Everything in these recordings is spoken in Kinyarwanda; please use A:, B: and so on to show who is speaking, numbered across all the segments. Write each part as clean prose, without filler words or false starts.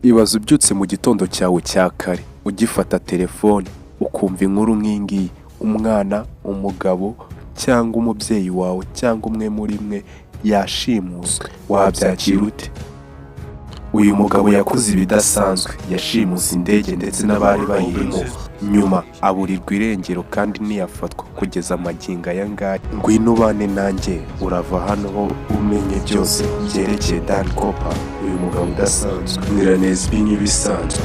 A: Ibaze ubyutse mu gitondo cyawe cya kare ugifata telefone ukumva inkuru nk'ingiyi, umwana, umugabo cyangwa umubyeyi wawe cyangwa umwe muri mwe yashimuswe, wabyakira ute? Uyu mugabo yakoze ibidasanzwe, yashimuse indege ndetse n'abari bayirimo, nyuma aburirwa irengero kandi ntiyafatwa kugeza magingo aya ngaya. Ngwino ubane nanjye urava hano ho umenye byose byerekeye Dan Cooper, uyu mugabo udasanzwe. Mwiraneza ibi nk'ibisanzwe.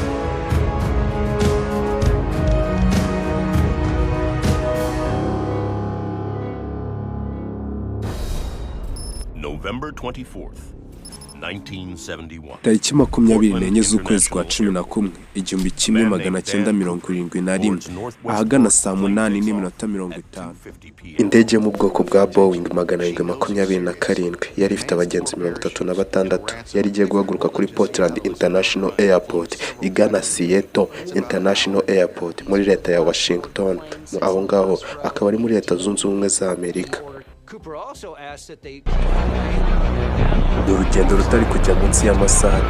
B: November 24th, 1971.
A: Tariki 24 z'ukwezi kwa 11 igihumbi kimwe magana cyenda 71 ahagana saa 8:50 indege mu bwoko bwa Boeing 727 yari ifite abagenzi 36 yari igiye guhaguruka kuri Portland International Airport igana Seattle International Airport muri leta ya Washington, aho ngaho akaba ari muri leta zunze ubumwe za Amerika. Urugendo rutari kujya munsi y'amasaha 3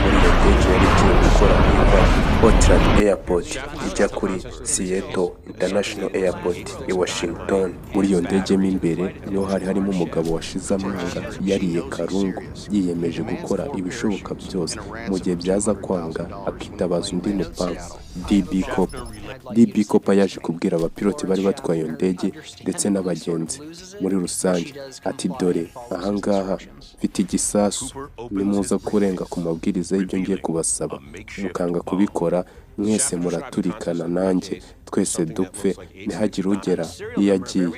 A: muri iyo ndege yari igiye gukora iva Portland Airport ijya kuri Seattle International Airport i Washington. Muri iyo ndege mo imbere niho hari harimo umugabo washize amanga, yariye karungu, yiyemeje gukora ibishoboka byose mu gihe byaza kwanga akitabaza undi mupangu, DB Cooper yaje kubwira abapiloti bari batwaye iyo ndege ndetse n'abagenzi muri rusange ati, dore ahangaha mfite igisasu, nimuza kurenga ku mabwiriza y'ibyo ngiye kubasaba mukanga kubikora mwese muraturikana nanjye twese dupfe ntihagire ugera iyo agiye.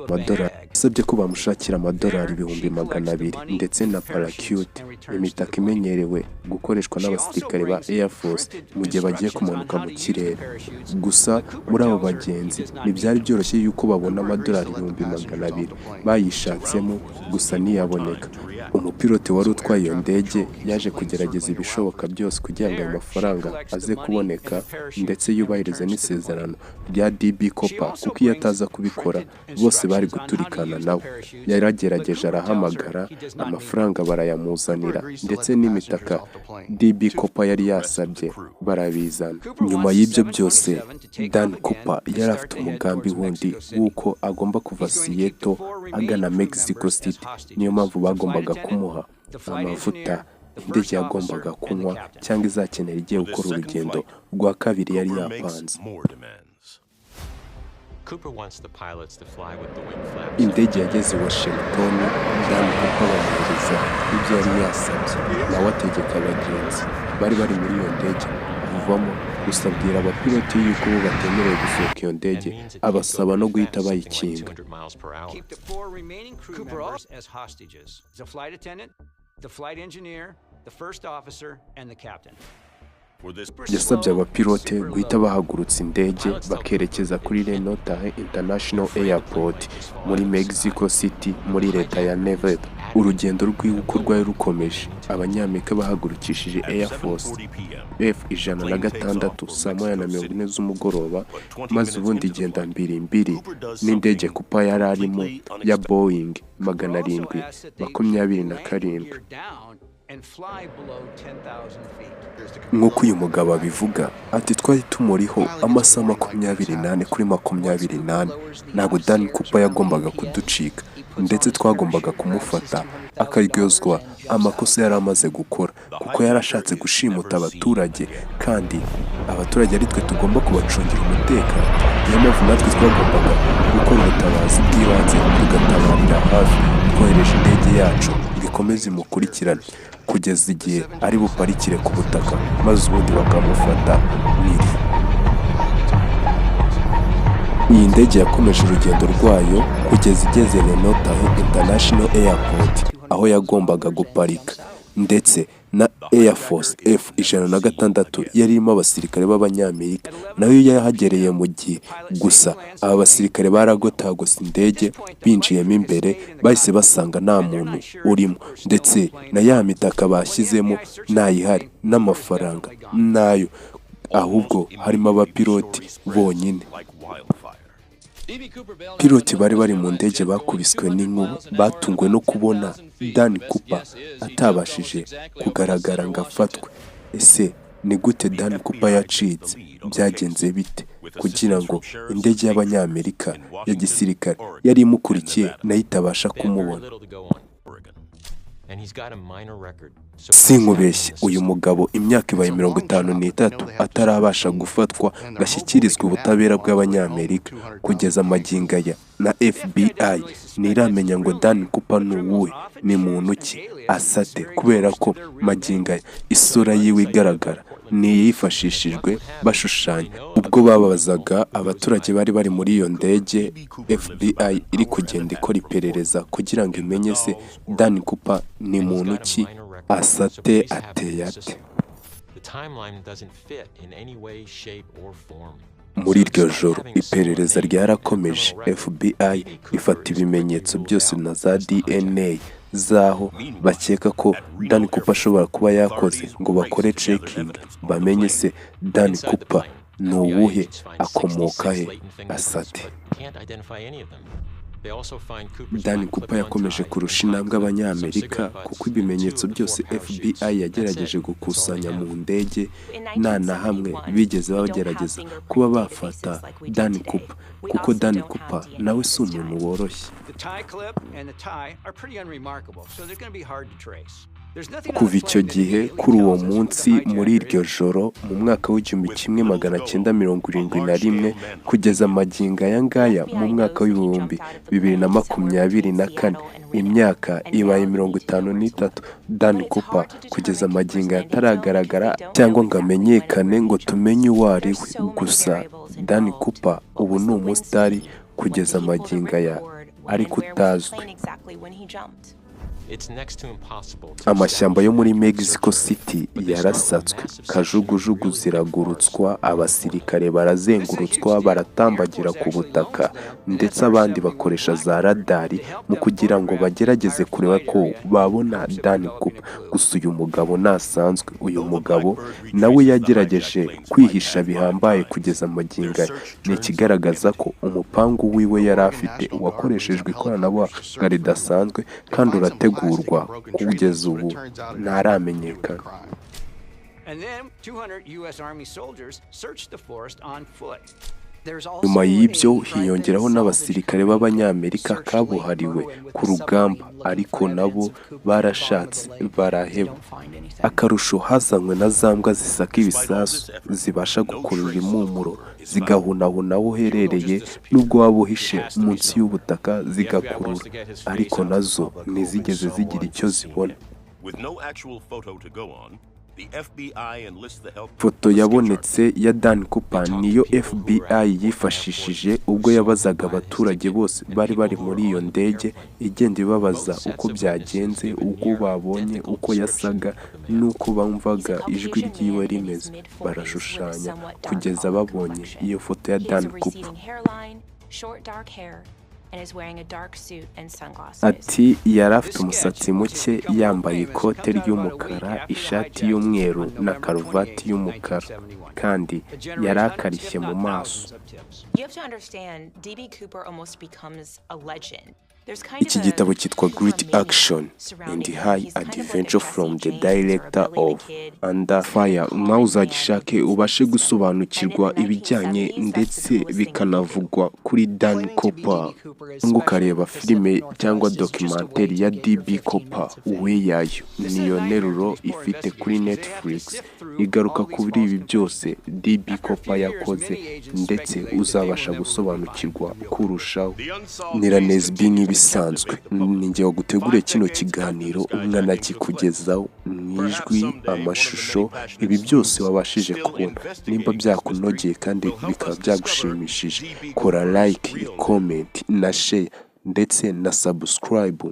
A: Amadolari asabye ko bamushakira amadolari 200,000 ndetse na paracute, imitaka imenyerewe gukoreshwa n'abasirikare ba Air Force mu gihe bagiye kumanuka mu kirere. Gusa muri abo bagenzi ntibyari byoroshye yuko babona amadolari 200,000 bayishatsemo, gusa ntiyaboneka. Umupiloti wari utwaye iyo ndege yaje kugerageza ibishoboka byose kugira ngo ayo mafaranga aze kuboneka ndetse yubahirize n'isezerano rya DB Cooper, kuko iyo ataza kubikora bose bari guturikana nawe. Yaragerageje arahamagara, amafaranga barayamuzanira ndetse n'imitaka DB Cooper yari yasabye barabizana. Nyuma y'ibyo byose Dan Cooper yari afite umugambi wundi w'uko agomba kuva Seattle agana Mexico City, niyo mpamvu bagombaga kumuha amavuta indege yagombaga kunywa cyangwa izakenera igiye gukora urugendo rwa kabiri yari yapanze. Indege yageze Washington, Dan Cooper bamuhereza ibyo yari yasabye, nawe ategeka abagenzi bari bari muri iyo ndege kuvamo, gusa abwira abapiloti yuko bo batemerewe gusohoka iyo ndege, abasaba no guhita bayikinga. Yasabye abapilote guhita bahagurutsa indege bakerekeza kuri Reno-Tahe International Airport muri Mexico City muri leta ya Nevada. Urugendo rw'ibuko rwari rukomeje, abanyamerika bahagurukishije Air Force F-106 saa 1:40 z'umugoroba, maze ubundi igenda mbiri n'indege Cooper yari arimo ya Boeing 727. Nk'uko uyu mugabo abivuga ati, twari tumuriho amasaha 28 kuri 28, ntabwo Dan Cooper yagombaga kuducika ndetse twagombaga kumufata akaryozwa amakosa yari amaze gukora, kuko yarashatse gushimuta abaturage kandi abaturage ari twe tugomba kubacungira umutekano. Niyo mpamvu natwe twagombaga gukora ubutabazi bw'ibanze tugatabarira hafi, twohereje indege yacu ikomeze imukurikirane kugeza igihe ari buparikire ku butaka, maze ubundi bakamufata n'ifu. Iyi ndege yakomeje urugendo rwayo kugeza igeze Reno-Tahe International Airport aho yagombaga guparika, ndetse na Air Force F-106 yari irimo abasirikare b'abanyamerika nayo yahagereye mu gihe. Gusa aba basirikare baragotagose indege binjiyemo imbere, bahise basanga nta muntu urimo ndetse na ya mitaka bashyizemo ntayihari n'amafaranga nayo, ahubwo harimo abapiloti bonyine. Piloti bari bari mu ndege bakubiswe n'inkuba batunguwe no kubona Dan Cooper atabashije kugaragara ngo afatwe. Ese ni gute Dan Cooper yacitse? Byagenze bite kugira ngo indege y'Abanyamerika ya gisirikare yari imukurikiye nayo itabasha kumubona? Sinkubeshye, uyu mugabo imyaka ibaye 53 atarabasha gufatwa gashyikirizwa ubutabera bw'Abanyamerika kugeza magingo aya, na FBI ntiramenya ngo Dan Cooper ni uwuhe, ni muntu ki, asate, kubera ko magingo aya isura yiwe igaragara niyifashishijwe bashushanya. Ubwo babazaga abaturage bari bari muri iyo ndege, FBI iri kugenda ikora iperereza kugira ngo imenye se Dan Cooper ni muntu ki, asate, ateye ate. Muri iryo joro iperereza ryarakomeje. FBI ifata ibimenyetso byose na za DNA zaho bakeka ko Dan Cooper ashobora kuba yakoze ngo bakore checking bamenye se Dan Cooper ni uwuhe, akomoka he, asate. Dan Cooper yakomeje kurusha intambwe Abanyamerika kuko ibimenyetso byose FBI yagerageje gukusanya mu ndege nta na hamwe bigeze bagerageza kuba bafata Dan Cooper, kuko Dan Cooper nawe si umuntu woroshye. Kuva icyo gihe kuri uwo munsi muri iryo joro mu mwaka w'1971 kugeza magingo aya ngaya mu mwaka w'2024, imyaka ibaye 53, Dan Cooper kugeza magingo ataragaragara cyangwa ngo amenyekane ngo tumenye uwo ari we. Gusa Dan Cooper ubu ni umusitari kugeza magingo aya, ariko utazwi. Amashyamba yo muri Mexico City yarasatswe, kajugujugu ziragurutswa, abasirikare barazengurutswa, baratambagira ku butaka, ndetse abandi bakoresha za radari mu kugira ngo bagerageze kureba ko babona Dan Cooper. Gusa uyu mugabo nasanzwe, uyu mugabo nawe yagerageje kwihisha bihambaye kugeza magingo aya. Ni ikigaragaza ko umupangu wiwe yari afite wakoreshejwe ikoranabuhanga ridasanzwe kandi urategurwa kugeza ubu ntaramenyekana. Nyuma y'ibyo hiyongeraho n'abasirikare b'Abanyamerika kabuhariwe ku rugamba, ariko nabo barashatse baraheba. Akarusho hazanywe na za mbwa zisaka ibisasu zibasha gukurura impumuro zigahunahuna aho uherereye, nubwo waba uhishe munsi y'ubutaka zigakurura, ariko nazo ntizigeze zigira icyo zibona. Foto yabonetse ya Dan Cooper niyo FBI yifashishije ubwo yabazaga abaturage bose bari bari muri iyo ndege, igenda ibabaza uko byagenze, uko babonye uko yasaga n'uko bumvaga ijwi ryiwe rimeze. Barashushanya kugeza babonye iyo foto ya Dan Cooper. Ati yari afite umusatsi muke, yambaye ikote ry'umukara, ishati y'umweru na karuvati y'umukara, kandi yari akarishye mu maso. Iki gitabo cyitwa Great Action and High Adventure from the Director of Under Fire. Nawe uzagishake ubashe gusobanukirwa ibijyanye ndetse bikanavugwa kuri Dan Cooper. Ngo ukareba filime cyangwa documentary ya DB Cooper we yayo, niyo nteruro ifite kuri Netflix igaruka kuri ibi byose DB Cooper yakoze, ndetse uzabasha gusobanukirwa kurushaho. Niranezbi nk'ibisanzwe, ninjye waguteguriye kino kiganiro umwana kikugezaho mwijwi, amashusho, ibi byose wabashije kubona. Nimba byakunogeye kandi bikaba byagushimishije, kora like, comment na share ndetse na subscribe.